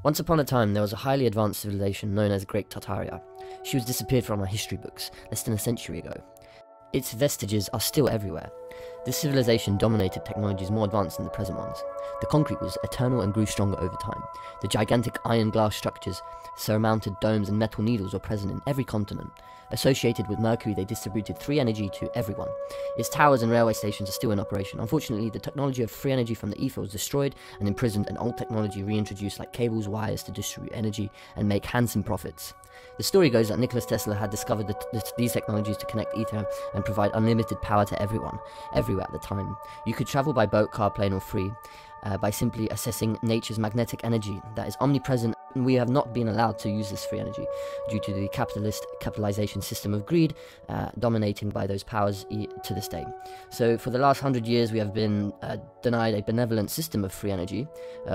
Once upon a time, there was a highly advanced civilization known as Great Tartaria. She was disappeared from our history books less than a century ago. Its vestiges are still everywhere. This civilization dominated technologies more advanced than the present ones. The concrete was eternal and grew stronger over time. The gigantic iron glass structures, surmounted domes and metal needles were present in every continent. Associated with Mercury, they distributed free energy to everyone. Its towers and railway stations are still in operation. Unfortunately, the technology of free energy from the ether was destroyed and imprisoned, and old technology reintroduced like cables, wires to distribute energy and make handsome profits. The story goes that Nikola Tesla had discovered these technologies to connect ether and provide unlimited power to everyone, everywhere at the time. You could travel by boat, car, plane or free by simply assessing nature's magnetic energy that is omnipresent, and we have not been allowed to use this free energy due to the capitalization system of greed dominating by those powers to this day. So for the last 100 years we have been denied a benevolent system of free energy.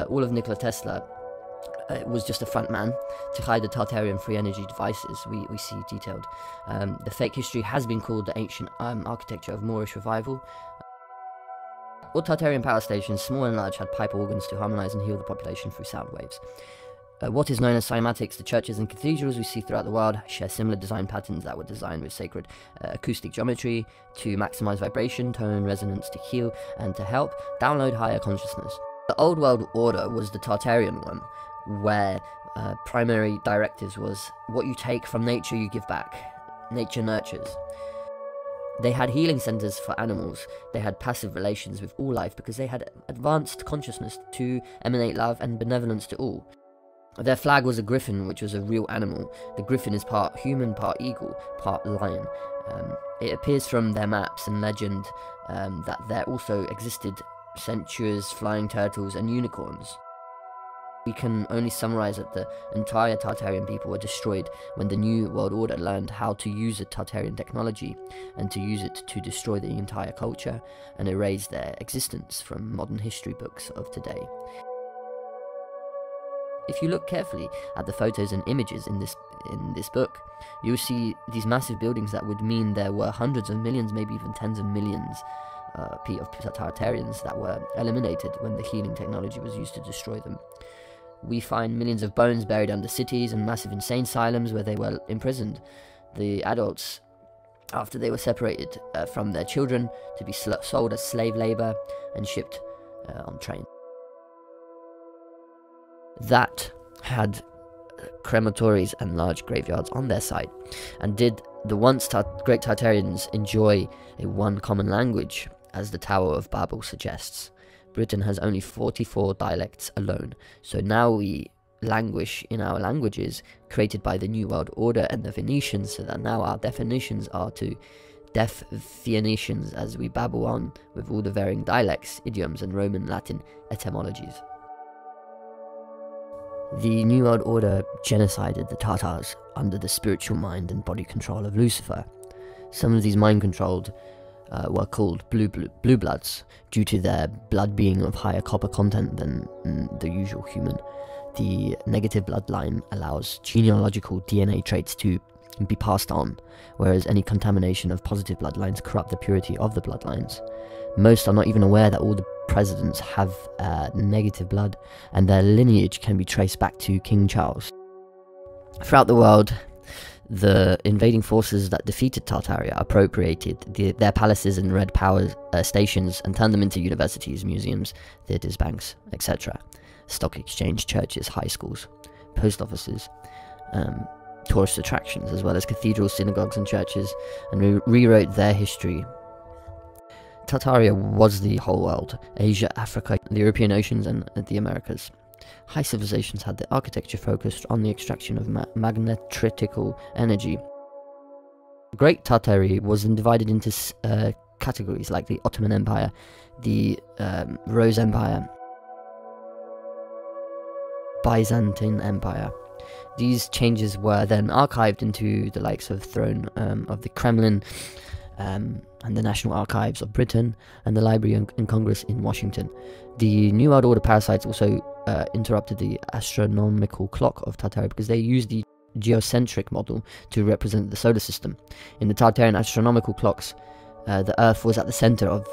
All of Nikola Tesla was just a front man to hide the Tartarian free energy devices we see detailed. The fake history has been called the ancient architecture of Moorish revival. All Tartarian power stations, small and large, had pipe organs to harmonize and heal the population through sound waves. What is known as cymatics, the churches and cathedrals we see throughout the world share similar design patterns that were designed with sacred acoustic geometry to maximize vibration, tone, resonance, to heal and to help download higher consciousness. The old world order was the Tartarian one, where primary directives was what you take from nature you give back. Nature nurtures. They had healing centers for animals. They had passive relations with all life because they had advanced consciousness to emanate love and benevolence to all. Their flag was a griffin, which was a real animal. The griffin is part human, part eagle, part lion. It appears from their maps and legend that there also existed centaurs, flying turtles and unicorns. We can only summarize that the entire Tartarian people were destroyed when the New World Order learned how to use the Tartarian technology and to use it to destroy the entire culture and erase their existence from modern history books of today. If you look carefully at the photos and images in this book, you will see these massive buildings that would mean there were hundreds of millions, maybe even tens of millions of Tartarians that were eliminated when the healing technology was used to destroy them. We find millions of bones buried under cities and massive insane asylums where they were imprisoned. The adults, after they were separated from their children, to be sold as slave labor and shipped on train. That had crematories and large graveyards on their side. And did the once great Tartarians enjoy a one common language, as the Tower of Babel suggests? Britain has only 44 dialects alone, so now we languish in our languages created by the New World Order and the Phoenicians, so that now our definitions are to deaf Phoenicians as we babble on with all the varying dialects, idioms and Roman Latin etymologies. The New World Order genocided the Tartars under the spiritual mind and body control of Lucifer. Some of these mind-controlled were called blue bloods due to their blood being of higher copper content than the usual human. The negative bloodline allows genealogical DNA traits to be passed on, whereas any contamination of positive bloodlines corrupt the purity of the bloodlines. Most are not even aware that all the presidents have negative blood, and their lineage can be traced back to King Charles. Throughout the world, the invading forces that defeated Tartaria appropriated their palaces and red power stations and turned them into universities, museums, theatres, banks, etc. Stock exchange, churches, high schools, post offices, tourist attractions, as well as cathedrals, synagogues and churches, and rewrote their history. Tartaria was the whole world: Asia, Africa, the European oceans and the Americas. High civilizations had the architecture focused on the extraction of magnetritical energy. Great Tartaria was then divided into categories like the Ottoman Empire, the Rose Empire, Byzantine Empire. These changes were then archived into the likes of Throne of the Kremlin, and the National Archives of Britain, and the Library and Congress in Washington. The New World Order parasites also interrupted the astronomical clock of Tartaria because they used the geocentric model to represent the solar system. In the Tartarian astronomical clocks, the Earth was at the center of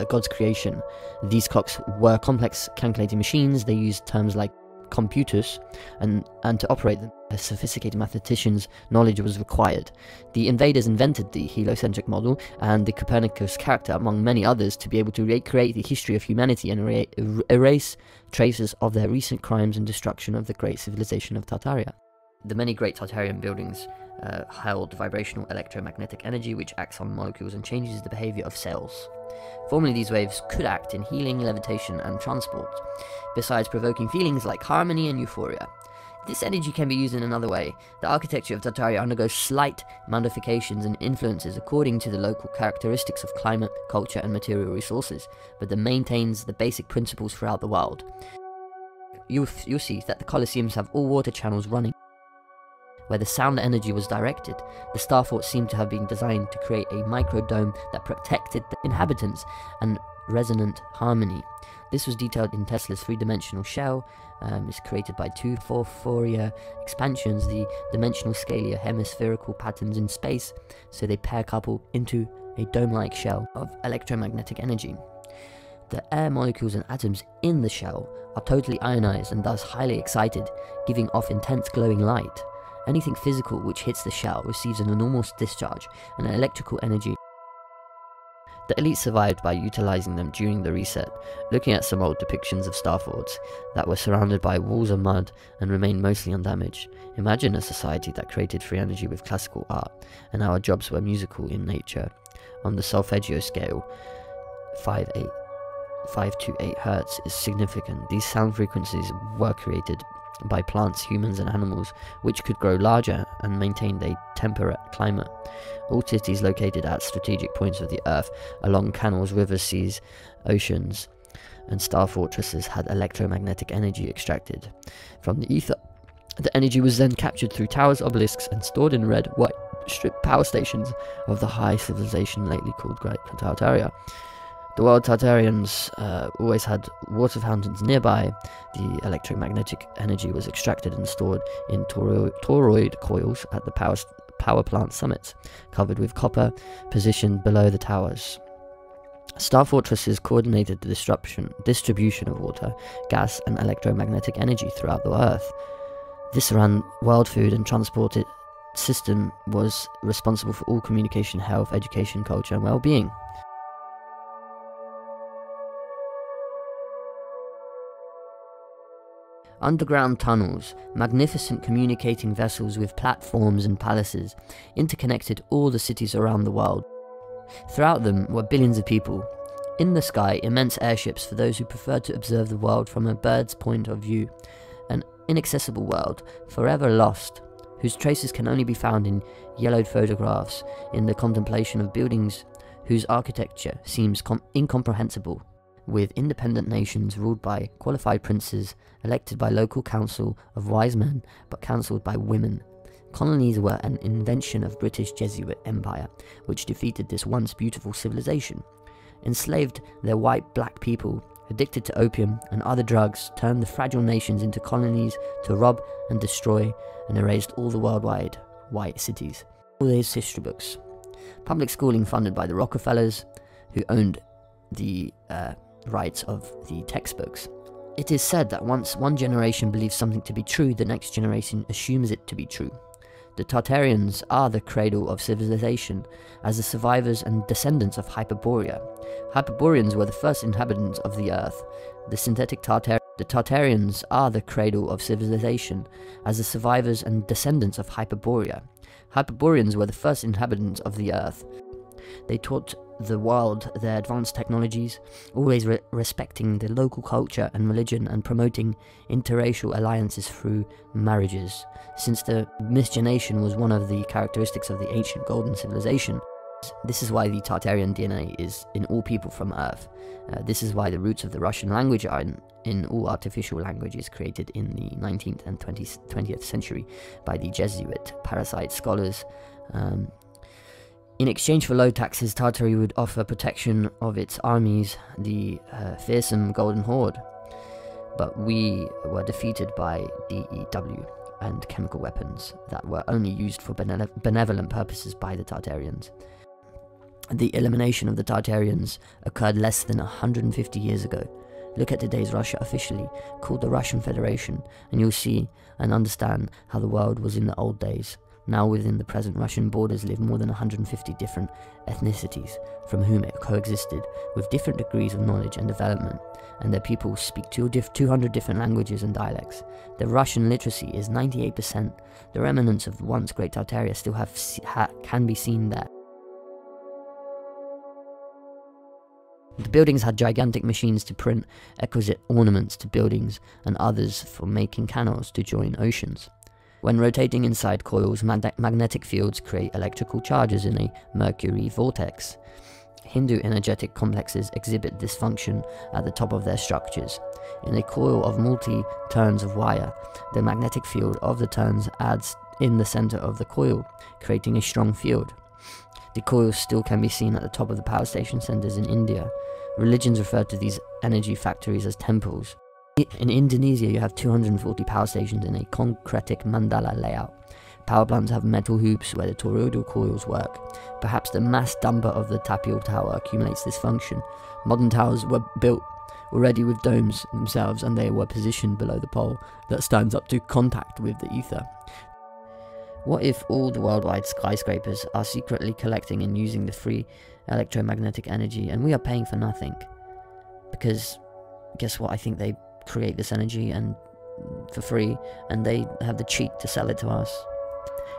God's creation. These clocks were complex calculating machines. They used terms like computers, and to operate them, a sophisticated mathematician's knowledge was required. The invaders invented the heliocentric model and the Copernicus character, among many others, to be able to recreate the history of humanity and erase traces of their recent crimes and destruction of the great civilization of Tartaria. The many great Tartarian buildings held vibrational electromagnetic energy which acts on molecules and changes the behavior of cells. Formerly, these waves could act in healing, levitation, and transport, besides provoking feelings like harmony and euphoria. This energy can be used in another way. The architecture of Tartaria undergoes slight modifications and influences according to the local characteristics of climate, culture, and material resources, but it maintains the basic principles throughout the world. You'll see that the Colosseums have all water channels running. Where the sound energy was directed, the star forts seemed to have been designed to create a microdome that protected the inhabitants and resonant harmony. This was detailed in Tesla's three-dimensional shell. It's created by two Fourier expansions, the dimensional scalar hemispherical patterns in space, so they pair couple into a dome-like shell of electromagnetic energy. The air molecules and atoms in the shell are totally ionized and thus highly excited, giving off intense glowing light. Anything physical which hits the shell receives an enormous discharge and electrical energy. The elite survived by utilizing them during the reset, looking at some old depictions of star forts that were surrounded by walls of mud and remained mostly undamaged. Imagine a society that created free energy with classical art, and our jobs were musical in nature. On the solfeggio scale, 5 to 8 Hertz is significant. These sound frequencies were created by plants, humans, and animals, which could grow larger and maintained a temperate climate. All cities located at strategic points of the Earth, along canals, rivers, seas, oceans, and star fortresses had electromagnetic energy extracted from the ether. The energy was then captured through towers, obelisks, and stored in red, white strip power stations of the high civilization lately called Great Tartaria. The world Tartarians always had water fountains nearby. The electromagnetic energy was extracted and stored in toroid coils at the power plant summits, covered with copper, positioned below the towers. Star fortresses coordinated the distribution of water, gas, and electromagnetic energy throughout the Earth. This world food and transport system was responsible for all communication, health, education, culture, and well-being. Underground tunnels, magnificent communicating vessels with platforms and palaces, interconnected all the cities around the world. Throughout them were billions of people. In the sky, immense airships for those who preferred to observe the world from a bird's point of view. An inaccessible world, forever lost, whose traces can only be found in yellowed photographs, in the contemplation of buildings whose architecture seems incomprehensible, with independent nations ruled by qualified princes, elected by local council of wise men, but counselled by women. Colonies were an invention of British Jesuit Empire, which defeated this once beautiful civilization. Enslaved their white-black people, addicted to opium and other drugs, turned the fragile nations into colonies to rob and destroy, and erased all the worldwide white cities. All these history books. Public schooling funded by the Rockefellers, who owned the rights of the textbooks. It is said that once one generation believes something to be true, the next generation assumes it to be true. The Tartarians are the cradle of civilization, as the survivors and descendants of Hypoborea. Hyperboreans were the first inhabitants of the earth. The Tartarians are the cradle of civilization, as the survivors and descendants of Hypoborea. Hyperboreans were the first inhabitants of the earth. They taught the world their advanced technologies, always respecting the local culture and religion and promoting interracial alliances through marriages. Since the miscegenation was one of the characteristics of the ancient golden civilization, this is why the Tartarian DNA is in all people from Earth. This is why the roots of the Russian language are in all artificial languages created in the 19th and 20th century by the Jesuit parasite scholars. In exchange for low taxes, Tartary would offer protection of its armies, the fearsome Golden Horde. But we were defeated by DEW and chemical weapons that were only used for benevolent purposes by the Tartarians. The elimination of the Tartarians occurred less than 150 years ago. Look at today's Russia officially, called the Russian Federation, and you'll see and understand how the world was in the old days. Now within the present Russian borders live more than 150 different ethnicities, from whom it coexisted, with different degrees of knowledge and development, and their people speak 200 different languages and dialects. The Russian literacy is 98%. The remnants of once Great Tartaria still can be seen there. The buildings had gigantic machines to print exquisite ornaments to buildings and others for making canals to join oceans. When rotating inside coils, magnetic fields create electrical charges in a mercury vortex. Hindu energetic complexes exhibit this function at the top of their structures. In a coil of multi-turns of wire, the magnetic field of the turns adds in the center of the coil, creating a strong field. The coils still can be seen at the top of the power station centers in India. Religions refer to these energy factories as temples. In Indonesia, you have 240 power stations in a concretic mandala layout. Power plants have metal hoops where the toroidal coils work. Perhaps the mass dumper of the Tapio Tower accumulates this function. Modern towers were built already with domes themselves, and they were positioned below the pole that stands up to contact with the ether. What if all the worldwide skyscrapers are secretly collecting and using the free electromagnetic energy, and we are paying for nothing? Because guess what? I think they create this energy and for free, and they have the cheek to sell it to us.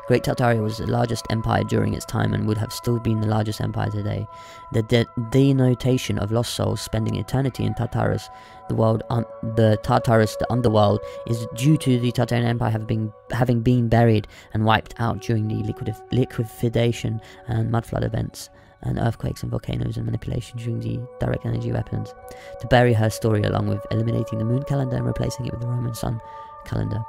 Great Tartaria was the largest empire during its time and would have still been the largest empire today. The denotation of lost souls spending eternity in Tartarus, the Tartarus, the underworld, is due to the Tartarian Empire having been buried and wiped out during the liquefaction and mudflood events, and earthquakes and volcanoes and manipulation during the direct energy weapons, to bury her story along with eliminating the moon calendar and replacing it with the Roman sun calendar.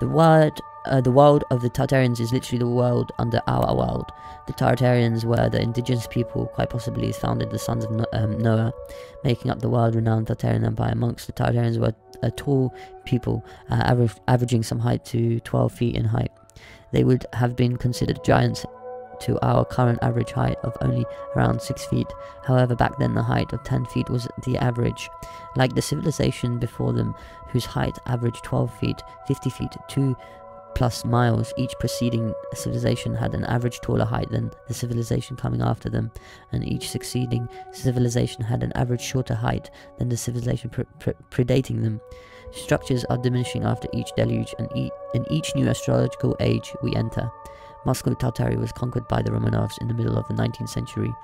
The world of the Tartarians is literally the world under our world. The Tartarians were the indigenous people, quite possibly founded the sons of Noah, making up the world-renowned Tartarian Empire. Amongst the Tartarians were a tall people, averaging some height to 12 feet in height. They would have been considered giants to our current average height of only around 6 feet. However, back then the height of 10 feet was the average. Like the civilization before them, whose height averaged 12 feet, 50 feet, 2+ miles, each preceding civilization had an average taller height than the civilization coming after them, and each succeeding civilization had an average shorter height than the civilization predating them. Structures are diminishing after each deluge, and in each new astrological age we enter. Moscow Tartaria was conquered by the Romanovs in the middle of the 19th century.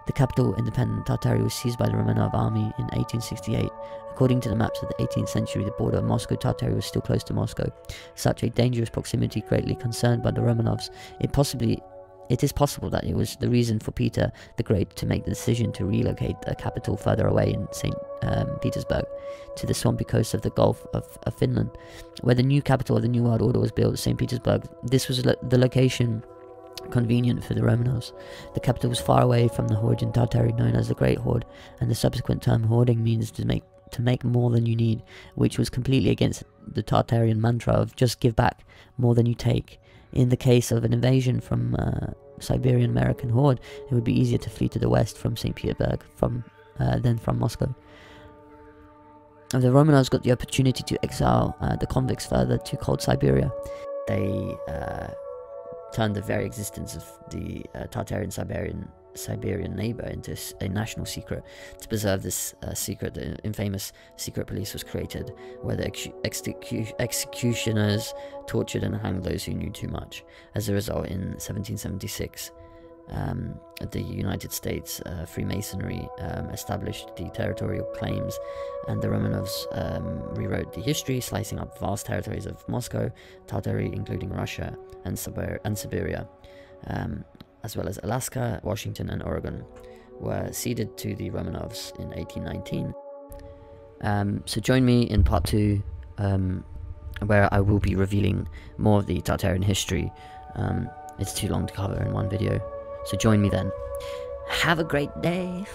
The capital, independent Tartaria, was seized by the Romanov army in 1868. According to the maps of the 18th century, the border of Moscow Tartaria was still close to Moscow. Such a dangerous proximity greatly concerned by the Romanovs. It is possible that it was the reason for Peter the Great to make the decision to relocate the capital further away in St. Petersburg, to the swampy coast of the Gulf of Finland, where the new capital of the New World Order was built, St. Petersburg. This was the location convenient for the Romanovs. The capital was far away from the horde in Tartary known as the Great Horde, and the subsequent term hoarding means to make more than you need, which was completely against the Tartarian mantra of just give back more than you take. In the case of an invasion from Siberian American horde, it would be easier to flee to the west from St. Petersburg than from Moscow. The Romanovs got the opportunity to exile the convicts further to cold Siberia. They turned the very existence of the Tartarian Siberian neighbor into a national secret. To preserve this secret, the infamous secret police was created, where the executioners tortured and hanged those who knew too much. As a result, in 1776, the United States Freemasonry established the territorial claims, and the Romanovs rewrote the history, slicing up vast territories of Moscow, Tartary, including Russia and Siberia, as well as Alaska, Washington, and Oregon, were ceded to the Romanovs in 1819. So join me in part 2, where I will be revealing more of the Tartarian history. It's too long to cover in one video, so join me then. Have a great day!